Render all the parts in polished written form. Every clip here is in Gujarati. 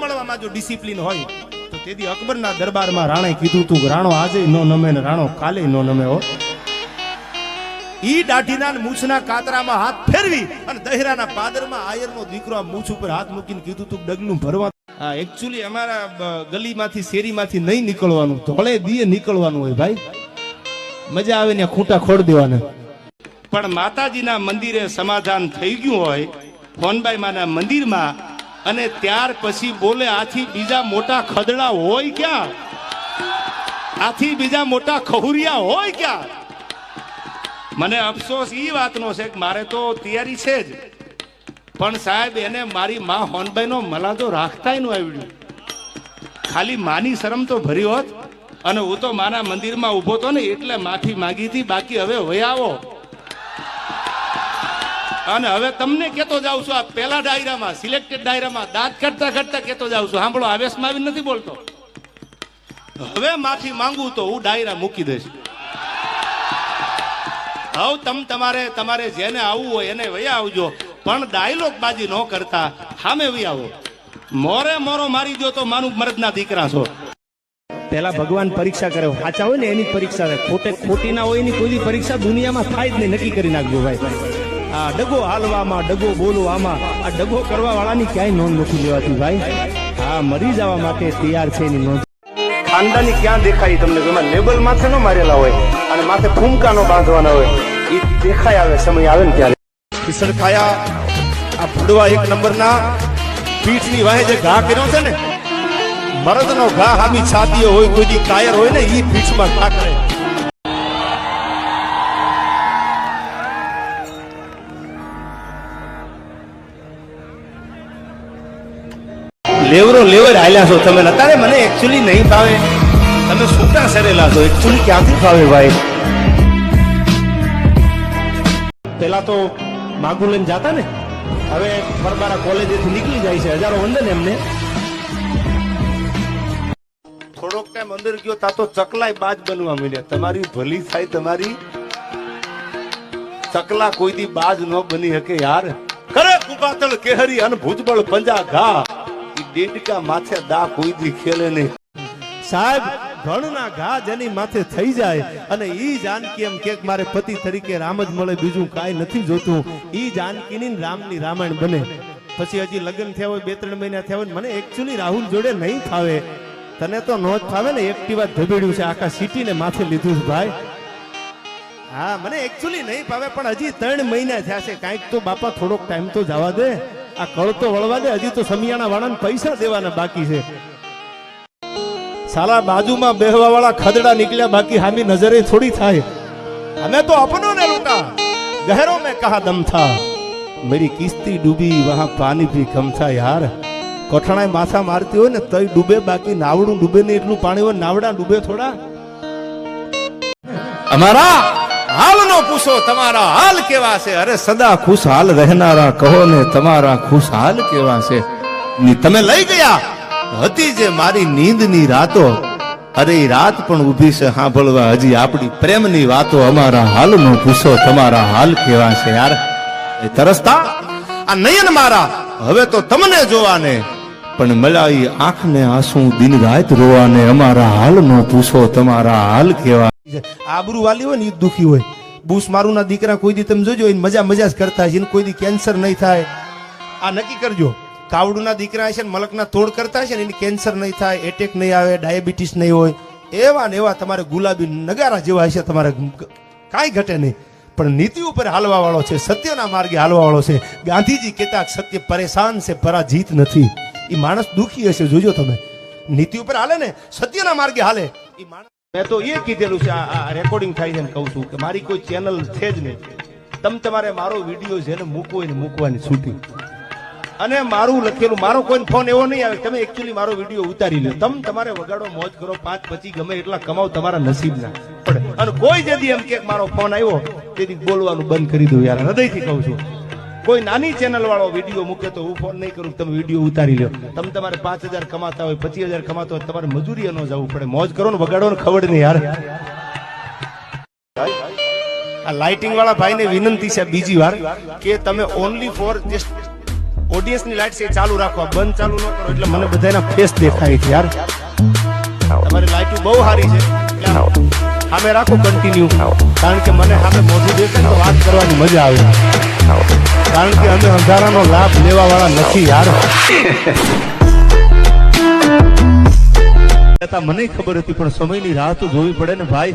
મળવામાં જો ડિસિપ્લિન હોય તો તેથી અકબરના દરબારમાં રાણે કીધું તું રાણો આજે નો નમે ને રાણો કાલે નો નમે હો. ઈ દાઢીના મૂછના કાતરામાં હાથ ફેરવી અને દહેરાના પાદરમાં આયરનો દીકરો મૂછ ઉપર હાથ મૂકીને કીધું તું ડગલું ભરવા. હા એકચ્યુઅલી અમારા ગલીમાંથી શેરીમાંથી નહીં નીકળવાનું, ધોળે દીએ નીકળવાનું હોય ભાઈ. મજા આવે ને ખૂંટા ખોડ દેવાના. પણ માતાજીના મંદિરે સમાધાન થઈ ગયું હોય ફોનબાઈ માના મંદિરમાં, અને ત્યાર પછી બોલે આથી બીજા મોટા ખદડા હોય ક્યાં, આથી બીજા મોટા ખહુરિયા હોય ક્યાં. મને અફસોસ ઈ વાતનો છે કે મારે તો તૈયારી છે જ, પણ સાહેબ એને મારી માં હોનબાઈ નો મલાદો રાખતાય નું આવડ્યું. ખાલી માની શરમ તો ભરી હોત, અને હું તો માના મંદિરમાં ઉભો તો ને એટલે માફી માંગી હતી. બાકી હવે વહી આવો. અને હવે તમને કેતો જાઉં છું, આ પેલા ડાયરામાં સિલેક્ટેડ ડાયરામાં દાંત કરતા કરતા કેતો જાઉં છું. સાંભળો, આવેશમાં આવી નથી બોલતો. હવે માફી માંગુ તો હું ડાયરા મૂકી દઈશ. હવે તમારે જેને આવવું હોય એને વયા આવજો, પણ ડાયલોગ બાજી ન કરતા સામે વયા આવો. મોરે મોરો મારી દો તો માનું મરદના દીકરા છો. પેલા ભગવાન પરીક્ષા કરે, સાચા હોય ને એની પરીક્ષા થાય, ખોટી ના હોય એની કોઈ પરીક્ષા દુનિયામાં થાય જ નહીં. નક્કી કરી નાખજો ભાઈ. આ ડગો હાલવામાં, ડગો બોલવામાં, આ ડગો કરવા વાળાની ક્યાંય નોંધ નથી લેવાતી ભાઈ. હા, મરી જવા માટે તૈયાર છે એની નોંધ. ખાનદાની ક્યાં દેખાય તમને? લેબલ માથે ન મારેલા હોય અને માથે ફૂમકા નો બાંધવાના હોય, એ દેખાય આવે સમય આવે ને ત્યારે. કિશોર ખાયા આ ભડવા એક નંબરના પીઠની વાહે જે ઘા કર્યો છે ને, મરદનો ઘા હામી છાતીઓ હોય, કોઈ દી કાયર હોય ને ઈ પીઠમાં ઘા કરે. લેવરો લેવર હાલ્યા છો તમે. અત્યારે મને એકચ્યુઅલી નહીં ભાવે, તમે છૂટા સરેલા છો. એકચ્યુઅલી ક્યાંથી ભાવે ભાઈ? પેલા તો માગું લઈને જાતા ને, હવે પરબારા કોલેજેથી નીકળી જાય છે. હજારો વંદન એમને. થોડોક ટાઈમ અંદર ગયો તા તો ચકલાય બાજ બનવા માંડ્યા. તમારી ભલી થાય, તમારી ચકલા કોઈ દી બાજ ન બની શકે યાર. કરે કુબાતળ કેહરી અને ભુજબળ પંજા ઘા, ડેડકા માથે દા કોઈ દી ખેલે નહીં. સાહેબ, ઘણના ઘા જેની માથે થઈ જાય અને ઈ જાનકી એમ કે મારે પતિ તરીકે રામ જ મળે, બીજું કાંઈ નથી જોતું, ઈ જાનકીની રામની રામાયણ બને. પછી હજી લગ્ન થયા હોય, 2-3 મહિના થયા હોય. મને એકચ્યુઅલી રાહુલ જોડે નહીં ફાવે. તને તો નો જ ફાવે ને. એક્ટિવા ધબેડ્યું છે, આખા સિટીને માથે લીધું છે ભાઈ. હા, મને એકચ્યુઅલી નહીં ફાવે, પણ હજી 3 મહિના થયા છે. કાંઈક તો બાપા થોડોક ટાઈમ તો જવા દે. આ કળ તો વળવા દે. હજી તો સમિયાણા વાળાને પૈસા દેવાના બાકી છે. સાલા બાજુમાં બેહવા વાળા ખદડા નીકળ્યા, બાકી હામી નજરે થોડી થાય. હમે તો અપનો ને લૂટા, ગહેરો में कहा दम था, मेरी किस्ती डूबी वहां पानी भी कम था યાર. કોઠણાએ માથા મારતી હોય ને તઈ ડૂબે, બાકી નાવડું ડૂબે ને એટલું પાણી હોય. નાવડા ડૂબે થોડા. અમારા હાલ નો પૂછો, તમારા હાલ કેવા છે? અરે સદા ખુશહાલ રહેનારા કહો ને તમારા ખુશહાલ કેવા છે? તમે લઈ ગયા હતી જે મારી નીંદની રાતો, અરે એ રાત પણ ઊભી છે સાંભળવા હજી આપણી પ્રેમની વાતો. અમારા હાલ નો પૂછો, તમારા હાલ કેવા છે યાર? એ તરસતા આ નયન મારા હવે તો તમને જોવાને, પણ મળાઈ આંખને આંસુ દિન રાત રોવાને. અમારા હાલ નો પૂછો, તમારા હાલ કેવા? આબરૂ વાલી હોય ને દુખી હોય. બૂસ મારું ના દીકરા કોઈ દી તમે જોજો મજા મજા જ કરતા છે, કોઈ દી કેન્સર નહીં થાય. આ નક્કી કરજો. કાવડું ના દીકરા છે ને મલકના તોડ કરતા છે ને એને કેન્સર નહીં થાય, એટેક નહીં આવે, ડાયાબિટીસ નહીં હોય. એવા ને એવા તમારે ગુલાબી નગારા જેવા હશે, તમારે કાંઈ ઘટે નહીં. પણ નીતિ ઉપર હાલવા વાળો છે, સત્યના માર્ગે હાલવા વાળો છે. ગાંધીજી કહેતા સત્ય પરેશાન છે, પરાજીત નથી. એ માણસ દુખી હશે, જોજો તમે. નીતિ ઉપર હાલે ને, સત્યના માર્ગે હાલે એ માણસ. મેં તો એ કીધેલું છે, આ રેકોર્ડિંગ થાય છે ને કહું છું કે મારી કોઈ ચેનલ છે જ નહીં. તમારે મારો વિડીયો છે ને મૂકવો હોય ને મૂકવાની છૂટી. અને મારું લખેલું, મારો કોઈ ફોન એવો નહીં આવે. તમે એકચ્યુઅલી મારો વિડીયો ઉતારી લો, તમારે વગાડો, મોજ કરો, 5-25 ગમે એટલા કમાવ, તમારા નસીબના પડે. અને કોઈ જેથી એમ કે મારો ફોન આવ્યો તેથી બોલવાનું બંધ કરી દઉં યાર, હૃદયથી કહું છું. કોઈ નાની ચેનલ વાળો વિડીયો મૂકે તો હું ફોન નહીં કરું, તમે વિડીયો ઉતારી લો. તમારે 5000 કમાતા હોય, 25000 કમાતા હોય, તમારે મજૂરી ન જવું પડે. મોજ કરો ને, વગાડો ને, ખબર નહીં યાર. આ લાઇટિંગ વાળા ભાઈને વિનંતી છે બીજી વાર કે તમે ઓનલી ફોર જસ્ટ ઓડિયન્સ ની લાઈટ છે એ ચાલુ રાખો, આ બંધ ચાલુ ન કરો એટલે મને બધાના ફેસ દેખાય છે યાર. તમારી લાઈટ બહુ સારી છે એટલે સામે રાખો કન્ટિન્યુ, કારણ કે મને સામે મોઢું દેખાય તો વાત કરવાની મજા આવે, કારણ કે અમે અંધારાનો લાભ લેવા વાળા નથી યાર. મને ખબર હતી પણ સમયની રાહ તો જોવી પડે ને ભાઈ.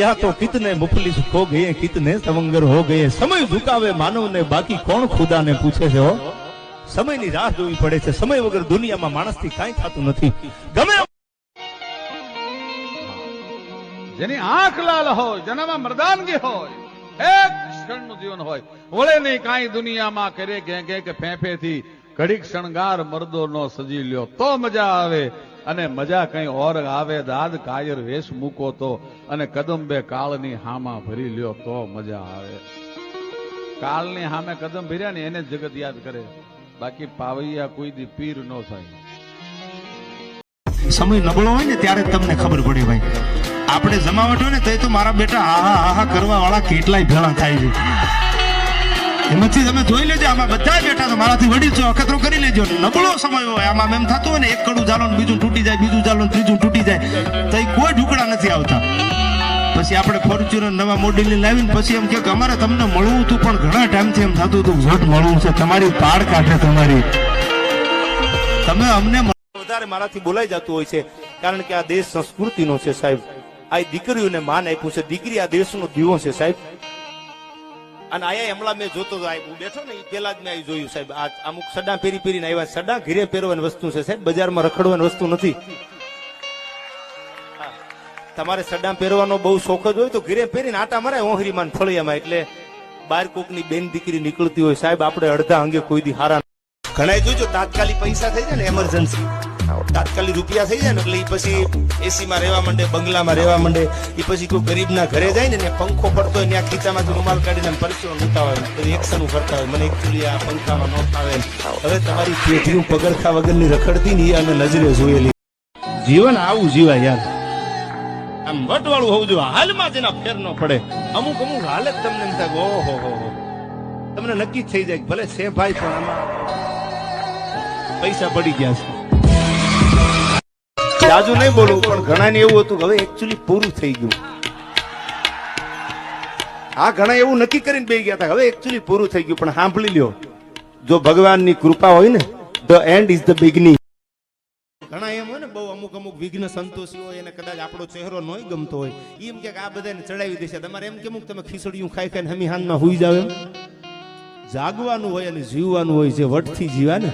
યા તો કિતને મુફલિસ ખો ગયે, કિતને સવંગર હો ગયે, સમય ઝુકાવે માનવને બાકી કોણ ખુદાને પૂછે છે. હો, સમયની રાહ જોવી પડે છે. સમય વગર દુનિયામાં માણસથી કાંઈ થતું નથી. ગમે જેની આંખ લાલ હોય, જેનામાં મર્દાનગી હોય, એક ક્ષણનું જીવન હોય, વળે નહીં કાંઈ દુનિયામાં કરે ઘે કે ફેફેથી ઘડીક શણગાર મર્દો નો સજી લ્યો તો મજા આવે, અને મજા કઈ ઓર આવે દાદ કાયર વેશ મૂકો તો, અને કદમ બે કાળની હામા ભરી લ્યો તો મજા આવે. કાળની હામે કદમ ભર્યા ને એને જગત યાદ કરે, બાકી પાવૈયા કોઈ દી પીર નો થાય. સમય નબળો હોય ને ત્યારે તમને ખબર પડે ભાઈ. આપણે જમાવટ હોય ને તો મારા બેટા આહા આહા કરવા વાળા કેટલાય ભેળા થાય છે. એમાંથી તમે જોઈ લેજો, આમાં બધા બેઠા તો મારાથી વડી છો અખતરો કરી લેજો. નબળો સમય હોય આમાં એમ થતું હોય ને એક કડું ચાલો ને બીજું તૂટી જાય, બીજું ચાલો ત્રીજું તૂટી જાય, તો કોઈ ઢુકડા નથી આવતા. પછી આપણે ફોર્ચ્યુનર નવા મોડેલની લાવીને પછી એમ કે અમારે તમને મળવું હતું પણ ઘણા ટાઈમથી એમ થતું હતું ઝટ મળવું છે. તમારી પાડ કાઢે તમારી, તમે અમને વધારે મારાથી બોલાઈ જતું હોય છે, કારણ કે આ દેશ સંસ્કૃતિનો છે સાહેબ. આ દીકરીઓને માન આપ્યું છે. દીકરી આ દેશનો દીવો છે સાહેબ. અને આયા હમણાં મેં જોતો હું બેઠો ને એ પેલા જ મેં અહીં જોયું સાહેબ. આ અમુક સડા પહેરીને આવ્યા. સડા ઘીરે પહેરવાની વસ્તુ છે સાહેબ, બજારમાં રખડવાની વસ્તુ નથી. તમારે સડા પહેરવાનો બહુ શોખ જ હોય તો ઘીરે પહેરીને આટા મરાય ઓહરીમાં ફળિયામાં, એટલે બાર કોકની બેન દીકરી નીકળતી હોય સાહેબ, આપણે અડધા અંગે કોઈ દી હારા. ઘણા જોજો તાત્કાલિક પૈસા થઈ જાય ને, એમરજન્સી તાત્કાલિક રૂપિયા થઈ જાય ને એટલે એ પછી એસી માં રહેવા માંડે, બંગલામાં રહેવા માંડે. એ પછી કોઈ ગરીબના ઘરે જાય ને પંખો ફરતો હોય ત્યાં ખીચામાંથી રૂમાલ કાઢીને પરસ્યો લૂંટા હોય, પછી એક્શન કરતા હોય. મને એકચ્યુઅલી આ પંખામાં ન ફાવે. હવે તમારી પેઢીનું પગરખા વગરની રખડતી ને અને નજરે જોયેલી. જીવન આવું જીવાય યાર, આમ વટવાળું હોવું જોઈએ. હાલમાં જેના ફેર ન પડે. અમુક હાલત તમને એમ થાય ઓહો હો, તમને નક્કી થઈ જાય ભલે છે ભાઈ પણ આમાં પૈસા પડી ગયા છે. જાજુ નહીં બોલું પણ ઘણા ને એવું હતું કે હવે એકચ્યુઅલી પૂરું થઈ ગયું. આ ઘણા એવું નક્કી કરીને બેસી ગયા હતા હવે એકચ્યુઅલી પૂરું થઈ ગયું. પણ સાંભળી લ્યો, જો ભગવાનની કૃપા હોય ને the and is the beginning. ઘણા એમ હોય ને બહુ અમુક વિઘ્ન સંતોષી હોય, એને કદાચ આપણો ચહેરો નોય ગમતો હોય, એમ કે આ બધાને ચડાવી દેશે. તમારે એમ કેમ તમે ખીચડીયું ખાઈ ખાઈને હમી હાનમાં હુઈ જાવ? એમ જાગવાનું હોય અને જીવવાનું હોય. જે વટથી જીવા ને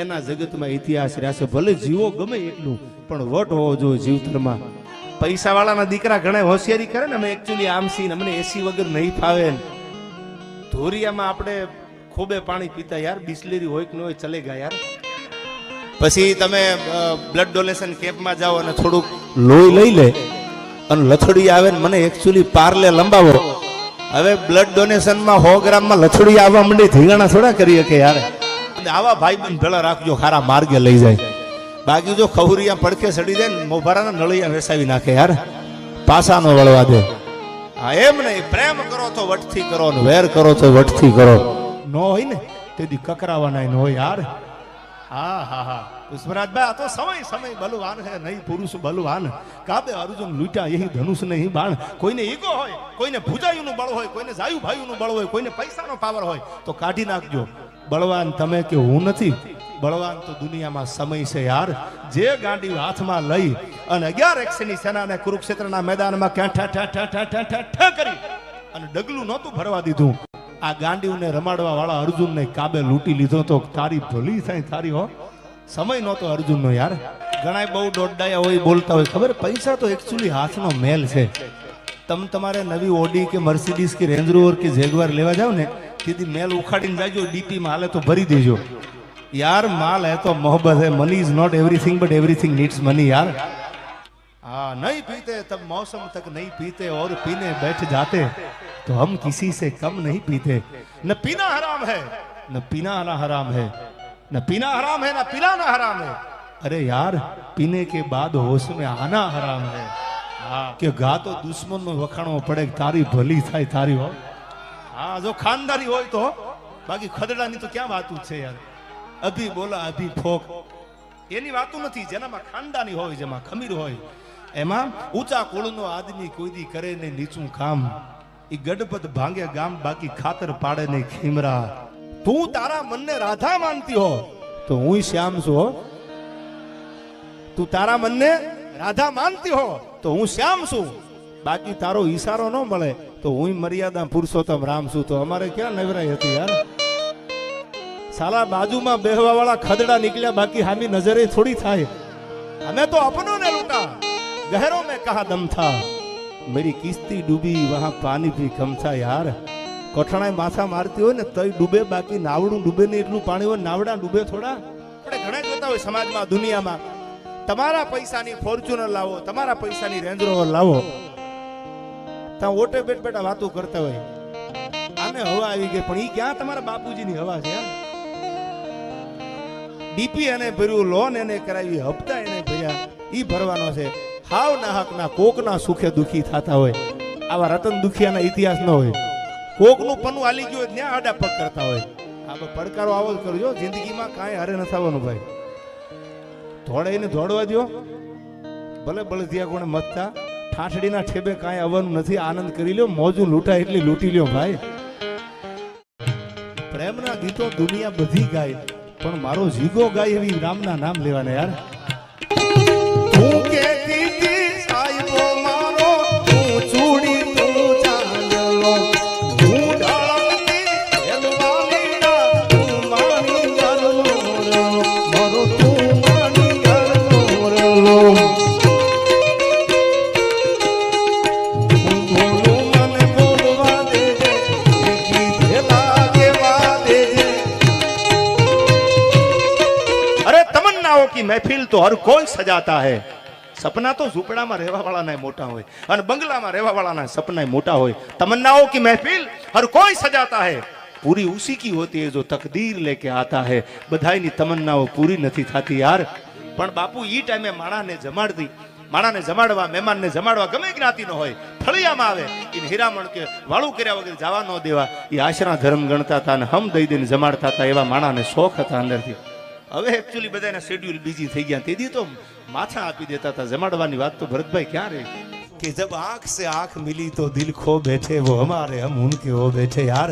એના જગતમાં ઇતિહાસ રહેશે. ભલે જીવો ગમે એટલું પણ વટ હોવો જોઈએ જીવતરમાં. પૈસા વાળાના દીકરા ઘણા હોશિયારી કરે ને, અમે એકચ્યુઅલી આમ સીન અમને એસી વગર નહીં ફાવે. ધોરિયામાં આપણે ખોબે પાણી પીતા યાર, બિસ્લેરી હોય કે ન હોય ચલેગા યાર. પછી તમે બ્લડ ડોનેશન કેમ્પમાં જાઓ અને થોડુંક લોહી લઈ લે અને લથડી આવે ને મને એકચ્યુઅલી પાર્લે લંબાવો. હવે બ્લડ ડોનેશનમાં 100 ગ્રામમાં લથડી આવવા માંડે, ધીંગાણા થોડા કરીએ કે યાર. આવા ભાઈ બંધ ભેળા રાખજો, ખારા માર્ગે લઈ જાય. બાકી જો ખહુરિયા પડખે સડી જાય ને મોભારાના નળિયા વેસાવી નાખે યાર, પાસા નો વળવા દે. હા એમ નહીં, પ્રેમ કરો તો વટથી કરો ને વેર કરો તો વટથી કરો. નો હોય ને તેથી કકરાવાના ન હોય યાર. હા હા હા પુષ્પરાજભાઈ, આ તો સમય બલવાન હે નહીં પુરુષ બલવાન. કાબે અર્જુન લૂટ્યા यही ધનુષ નહીં બાણ. કોઈને ઈગો હોય, કોઈને ભુજાયુનું બળ હોય, કોઈને જાયુ ભાઈનું બળ હોય, કોઈને પૈસાનો પાવર હોય તો કાઢી નાખજો. બળવાન તમે કે હું નથી, બળવાન તો દુનિયામાં સમય છે યાર. જે ગાંડી હાથમાં લઈ અને 11 એક્સની સેનાને કુરુક્ષેત્રના મેદાનમાં ઠા કરી અને ડગલું નહોતું ભરવા દીધું. આ ગાંડીઓને રમાડવા વાળા અર્જુનને કાબે લૂંટી લીધો તો તારી ભલી થાય તારી. હો, સમય નહોતો અર્જુનનો યાર. ઘણા બહુ દોડડાયા હોય, બોલતા હોય. ખબર, પૈસા તો એકચ્યુઅલી હાથનો મેલ છે. તમારે નવી ઓડી કે મર્સિડીઝ કે રેન્જ રોવર કે જેગવાર લેવા જાવ ને સીધી મેલ ઉખાડીને જાજો, ડીપીમાં હાલે તો ભરી દેજો यार. माल है तो मोहब्बत है. Money is not everything but everything needs money यार. हाँ, नहीं पीते तब मौसम तक नहीं पीते और पीने बैठ जाते तो हम किसी से कम नहीं पीते. न पीना हराम है न पीना हराम है, न पीना हराम है न पिलाना हराम है. अरे यार, पीने के बाद होश में आना हराम है. हाँ, कि गा तो दुश्मन में वखाणो पड़े तारी भली थाय तारी. हो हाँ, जो खानदारी हो तो બાકી ખદડાની તો ક્યાં વાતું છે યાર. અભી બોલા અભી ફોક એની વાતું નથી. જેનામાં ખાનદાની હોય, જેમાં ખમીર હોય, એમાં ઊંચા કુળનો આદમી કોઈ દી કરે ને નીચું કામ. ઈ ગડપત ભાંગે ગામ, બાકી ખાતર પાડે ને ખીમરા. તું તારા મનને રાધા માનતી હો તો હું શ્યામ છું હો. તું તારા મનને રાધા માનતી હો તો હું શ્યામ છું. બાકી તારો ઈશારો ન મળે તો હું મર્યાદા પુરુષોત્તમ રામ છું. તો અમારે ક્યાં નવરાઈ હતી યાર. સાલા બાજુમાં બેહવા વાળા ખદડા નીકળ્યા, બાકી હામી નજરે થોડી થાય. हमें तो अपनों ने लूटा, गहरों में कहा दम था, मेरी किस्ती डूबी वहां पानी भी कम था यार. કોઠણાએ માથા મારતી હોય ને તોય ડૂબે, બાકી નાવડું ડૂબે ને એટલું પાણી હોય. નાવડા ડૂબે થોડા. આપણે ઘણા જોતા હોય સમાજમાં, દુનિયામાં, તમારા પૈસાની ફોર્ચ્યુનર લાવો, તમારા પૈસાની રેન્જ રોવર લાવો, ત્યાં ઓટે બેઠ બેઠા વાતો કરતા હોય. આને હવા આવી ગઈ, પણ ઈ ક્યાં તમારા બાપુજીની હવા છે યાર. ડીપી એને ભર્યું, લોન એને કરાવી, હપ્તા એને ભર્યા, ઈ ભરવાનો છે. હાવ ના હક ના કોકના સુખે દુખી થતા હોય. આવા રતન દુખિયાના ઇતિહાસ ન હોય. કોકનું પન્નું આલી ગયું હોય ત્યાં આડા પગ કરતા હોય. આ પડકારો આવો જ કરજો, જિંદગીમાં કાંઈ હારે ન થવાનું ભાઈ. ધોડાઈને ધોડવા દો, ભલે બળદિયા કોણે મતતા, ઠાઠડીના ઠેબે કાંઈ આવવાનું નથી. આનંદ કરી લ્યો, મોજું લૂંટાય એટલી લૂંટી લ્યો ભાઈ. પ્રેમના ગીતો દુનિયા બધી ગાય, પણ મારો જીગો ગાય એવી રામના નામ લેવાના યાર. તું કેતી તી સાહેબો મારો, તું ચૂડી તું ચાંદલો, તું ઢાળતી હેલવાલીડા, તું માણી ગરલો મારો, તું માણી ગરલો. મને બોલવા દેજે, કીધેલા કેવા દેજે. अरे तमन्नाओं की महफिल तो हर कोई सजाता है. सपना तो झूपड़ाમાં રહેવા વાળાના મોટા હોય અને બંગલામાં રહેવા વાળાના સપના મોટા હોય. तमन्नाओं की महफिल हर कोई सजाता है, पूरी उसी की होती है जो तकदीर लेके आता है. બધાયની તમન્નાઓ પૂરી નથી થતી યાર. પણ બાપુ ઈ ટાઈમે માણાને જમાડતી, માણાને જમાડવા, મહેમાનને જમાડવા ગમે જ્ઞાતિનો હોય, ફળિયામાં આવે, એને હિરામણ કે વાળું કર્યા વગર જવા ન દેવા, એ આશરા ધર્મ ગણતા હતા અને હમ દઈ દઈને જમાડતા હતા. એવા માણાને શોખ હતા અંદરથી. હવે એકચ્યુઅલી બધાના શેડ્યુલ બીજી થઈ ગયા, તેથી તો માથા આપી દેતા હતા. જમાડવાની વાત તો ભરતભાઈ ક્યાં રહી કે જબ આંખ સે આંખ મિલી તો દિલ ખો બેઠે, વો હમારે હમ ઉનકે હો બેઠે યાર.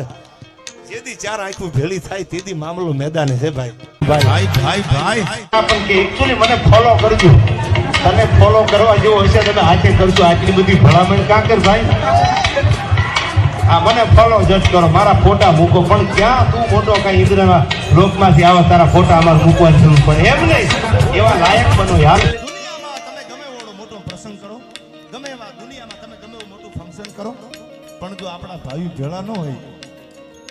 જેદી ચાર આંખો ભેળી થાય તેદી મામલો મેદાને છે ભાઈ. ભાઈ ભાઈ ભાઈ પણ કે એકચ્યુઅલી મને ફોલો કરજો. તને ફોલો કરવા જેવો હશે તમે હાથે કરજો. આટલી બધી ભલામણ કાં કર ભાઈ. આ મને ફોલો જજ કરો, મારા ફોટા મૂકો, પણ ક્યાં તું મોટો કઈ ઇન્દ્રના લોકમાંથી આવા તારા ફોટા અમારે મૂકવાની જરૂર પડે એમ નહીં. એવા લાયક બનો યાર. દુનિયામાં તમે ગમે એવો મોટો પ્રસંગ કરો, ગમે એવા દુનિયામાં તમે ગમે એવું મોટું ફંક્શન કરો, પણ જો આપણા ભાઈ ભેળા ન હોય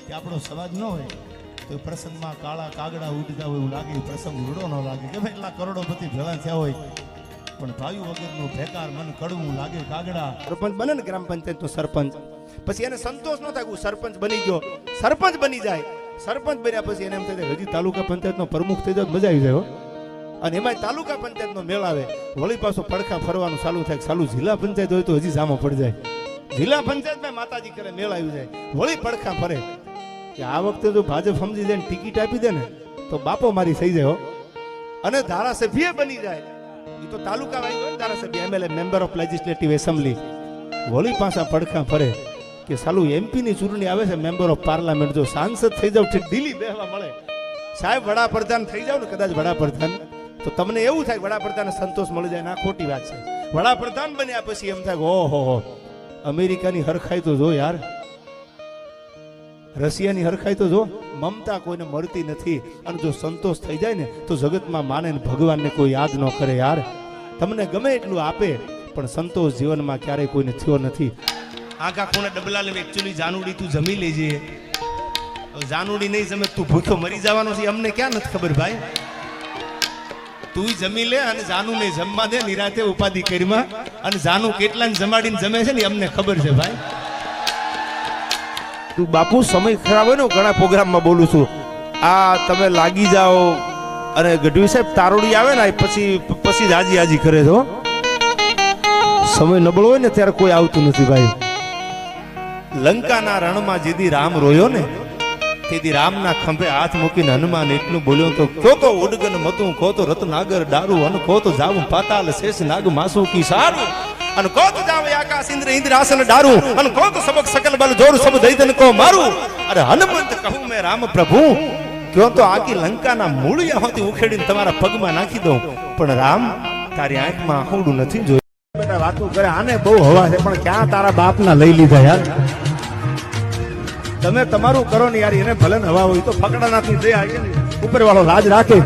કે આપણો સમાજ ન હોય તો પ્રસંગમાં કાળા કાગડા ઉડતા હોય એવું લાગે, પ્રસંગ રૂડો ન લાગે. કે ભાઈ એટલા કરોડોપતિ ભેળા થયા હોય પણ ભાઈ વગરનું ભેકાર મન કડવું લાગે કાગડા. સરપંચ બને ને ગ્રામ પંચાયતનો સરપંચ, પછી એને સંતોષ ન થાય કે સરપંચ બની ગયો, સરપંચ બની જાય. સરપંચ બન્યા પછી એને એમ થાય હજી તાલુકા પંચાયતનો પ્રમુખ થઈ જાય મજા આવી જાય. અને એમાં તાલુકા પંચાયતનો મેળ આવે, વળી પાછો પડખા ફરવાનું ચાલુ થાય. ચાલુ જિલ્લા પંચાયત હોય તો હજી જામો પડી જાય. જિલ્લા પંચાયતમાં માતાજી કરે મેળ આવી જાય, વળી પડખા ફરે કે આ વખતે જો ભાજપ સમજી જાય ટિકિટ આપી દે ને તો બાપો મારી થઈ જાય. અને ધારાસભ્ય બની જાય, એ તો તાલુકા વાળી હોય ધારાસભ્ય, MLA, member of legislative assembly, વળી પાછા પડખા ફરે કે સાલું એમપી ની ચૂંટણી આવે છે, મેમ્બર ઓફ પાર્લામેન્ટ, જો સાંસદ થઈ જાવ ઠીક દિલ્હી બેહવા મળે. સાહેબ વડાપ્રધાન થઈ જાવ ને કદાચ વડાપ્રધાન, તો તમને એવું થાય વડાપ્રધાનને સંતોષ મળી જાય. ના, ખોટી વાત છે. વડાપ્રધાન બન્યા પછી એમ થાય ઓહો અમેરિકાની હરખાઈ તો જો યાર, રશિયાની હરખાઈ તો જો. મમતા કોઈને મળતી નથી, અને જો સંતોષ થઈ જાય ને તો જગતમાં માને ને ભગવાનને કોઈ યાદ ન કરે યાર. તમને ગમે એટલું આપે પણ સંતોષ જીવનમાં ક્યારેય કોઈને થયો નથી. આખા ખૂણે ડબલા લેવે. એકચ્યુઅલી જાનુડી તું જમી લેજે, જાનુડી નહીં જમે તું ભૂખ્યો મરી જવાનો છે અમને ક્યાં નથી ખબર ભાઈ. તું જમી લે અને જાનુ ને જમવા દે નિરાતે ઉપાધિ કરીમાં, અને જાનુ કેટલાને જમાડીને જમે છે ને અમને ખબર છે ભાઈ. તું બાપુ સમય ખરાબ હોય ને, ઘણા પ્રોગ્રામમાં બોલું છું, આ તમે લાગી જાઓ અને ગઢવી સાહેબ તારોડી આવે ને પછી જ હાજી હાજી કરે છો. સમય નબળો હોય ને ત્યારે કોઈ આવતું નથી ભાઈ. લંકાના રણમાં જેદી રામ રોયો ને તેથી રામના ખંભે હાથ મૂકીને હનુમાન એટલું બોલ્યો તો કયો તો ઉડગન મતું કો તો રત્નાગર ડારું અને કો તો જાવું પાતાલ શેષ નાગ માસુ કી સારું અને કો તો જાવે આકાશ ઇન્દ્ર ઇન્દ્રાસન ડારું અને કો તો સબક સકલ બલ જોર સબ દૈતન કો મારું અરે હનુમંત કહું મેં રામ પ્રભુ કયો તો આખી લંકાના મૂળિયા હોતી ઉખેડીને તમારા પગમાં નાખી દઉં પણ રામ તારી આંખમાં આહુડું નથી જોયું. બેટા વાતો કરે આને બહુ હવા છે પણ ક્યાં તારા બાપના લઈ લીધા યાર. તમે તમારું કરો ને યાર, એને ભલે હવા હોય તો ફકડાનાથી દે આવી ઉપર વાળો લાજ રાખે.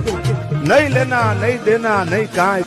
નહીં લેના નહીં દેના નહીં કાંઈ.